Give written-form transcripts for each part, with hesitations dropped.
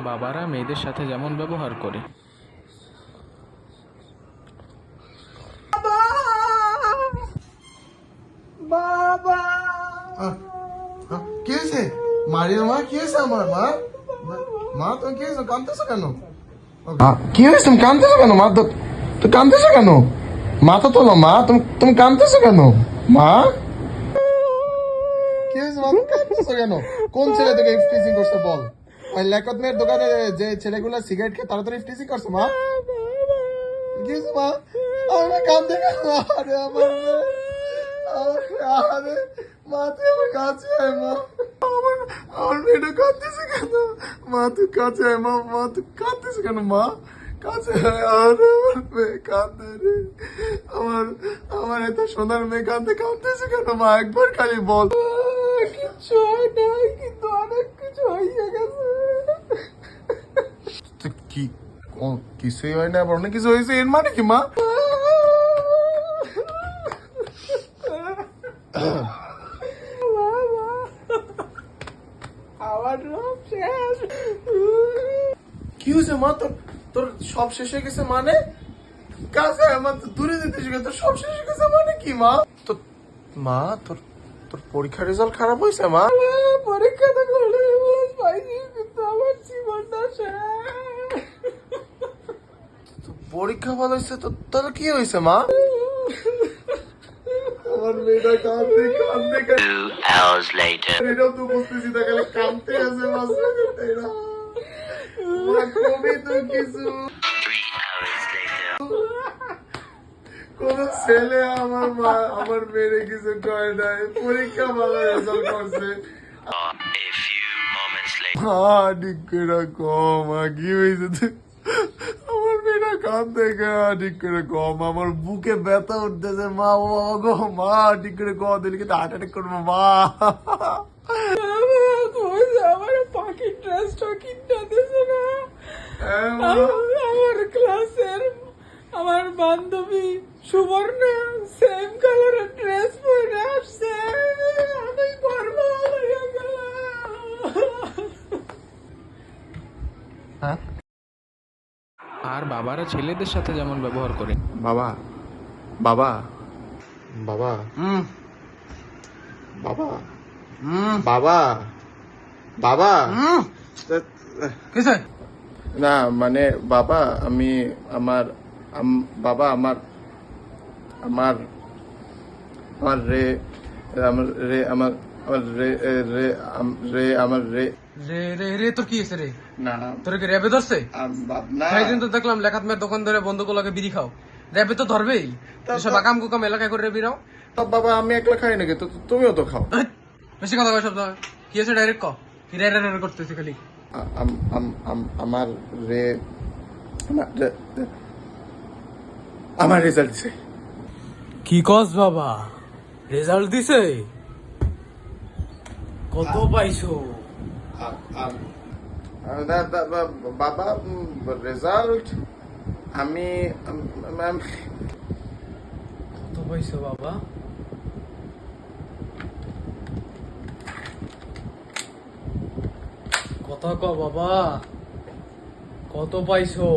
বাবারা মেয়েদের সাথে যেমন ব্যবহার করে। বাবা কি হয়েছে? মারিও মা, কি হয়েছে আমার মা? মা তুমি কি হয়েছে, কাঁদতেছো কেন? কি হয়েছে, তুমি কাঁদতেছো কেন মা? তুমি কাঁদতেছো কেন? মাথা তোলো মা, তুমি কাঁদতেছো কেন মা? কি হয়েছে মা, তুমি কাঁদতেছো কেন? কোন ছেলে তোকে ইফটিজিং করছে বল? ওই লেকত মেয়ের দোকানে যে ছেলেগুলো সিগারেট খেয়ে তারা তোর ইফটিজিং করছে মা? কি হয়েছে মা? আমার কাঁদতে কেন? আরে আমার মেয়ে, আরে মা তুই আমার কাছে আয় মা। আমার মেয়েটা কাঁদতেছে কেন? মা তুই কাছে আয় মা, মা তুই কাঁদতেছে কেন মা? কাছে আয়। আরে আমার মেয়ে কাঁদে রে, আমার আমার এত সোনার মেয়ে কাঁদতেছে কেন মা? একবার খালি বল। কিচ্ছু হয় নাই, কিন্তু অনেক কিছু হয়ে গেছে। কি কিছুই হয় না, আবার অনেক কিছু হয়েছে, এর মানে কি মা? আমার সব শেষ। কি হয়েছে মা? তোর তোর সব শেষ হয়ে গেছে মানে? কাছে আমার তো দূরে যেতে শিখে, তোর সব শেষ হয়ে গেছে মানে কি মা? তো মা তোর তোর পরীক্ষার রেজাল্ট খারাপ হয়েছে মা? পরীক্ষা তো করে পাইনি, কিন্তু আমার জীবনটা শেষ। তো পরীক্ষা ভালো হয়েছে তো তাহলে কি হয়েছে মা? আমার মেয়েটা কাঁদতে কাঁদতে 2 hours later. এটাও তো বুঝতেছি না, খালি কাঁদতে আছে এরা। মা কবে তো কিছু 3 hours later. কোন ছেলে আমার মেয়েরে কিছু করে নাই, পরীক্ষা ভালো রেজাল্ট করছে। A few moments later. ঠিক করে কম কি হয়েছে? আমার মেয়েরা কাঁদতে ঠিক করে কম, আমার বুকে ব্যথা উঠতেছে মা। ও গো মা, ঠিক করে কম দিলে কিন্তু হার্ট অ্যাটাক করবো মা। আমার পাখির ড্রেসটা কিনতে দিছে না। হ্যাঁ, মা। আমার ক্লাসের আমার বান্ধবী সুবর্ণা সেম কালারের ড্রেস পরে আসছে, আমি পরবো হয়ে গেলাম। আর বাবারা ছেলেদের সাথে যেমন ব্যবহার করে। বাবা বাবা বাবা বাবা বাবা বাবা কিসে? না মানে বাবা আমি বাবা আমার আমার আমার রে আমার রে আমার আমার রে রে রে আমার রে রে রে রে তোর কি হয়েছে রে? না তোর কি র্যাবে ধরছে? না সেদিন তো দেখলাম লেখাত মেয়ের দোকান ধরে বন্ধুগুলোকে বিড়ি খাও, র্যাবে তো ধরবেই। এসব আকাম কুকাম এলাকায় করে বিড়াও। তো বাবা আমি একলা খাই নাকি, তো তুমিও তো খাও। বেশি কথা কয় শব্দ। কি আছে ডাইরেক্ট ক, কি রে রে রে করতেছি খালি। আমার রে আমার রেজাল্ট দিছে। কি কস বাবা, রেজাল্ট দিছে? কত পাইছো? বাবা রেজাল্ট আমি কত পাইছো বাবা? কথা ক বাবা, কত পাইছো?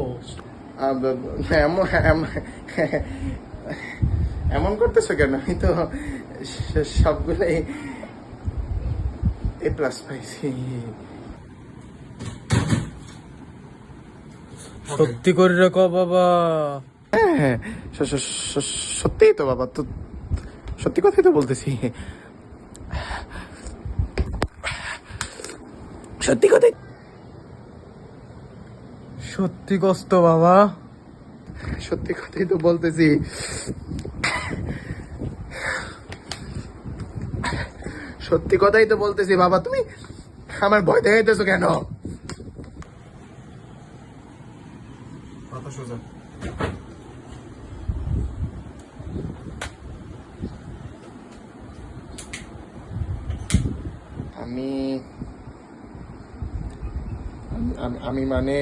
এমন করতেছো কেন? আমি তো সবগুলাই A+ পাইছি। সত্যি করে ক বাবা। হ্যাঁ, সত্যিই তো বাবা, তো সত্যি কথাই তো বলতেছি, সত্যি কথাই। সত্যি কষ্ট বাবা? সত্যি কথাই তো বলতেছি। সত্যি কথাই তো বলতেছি বাবা, তুমি আমার ভয় দেখাইতেছো কেন? মাথা সোজা। আমি আমি মানে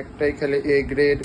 একটাই খালি A গ্রেড।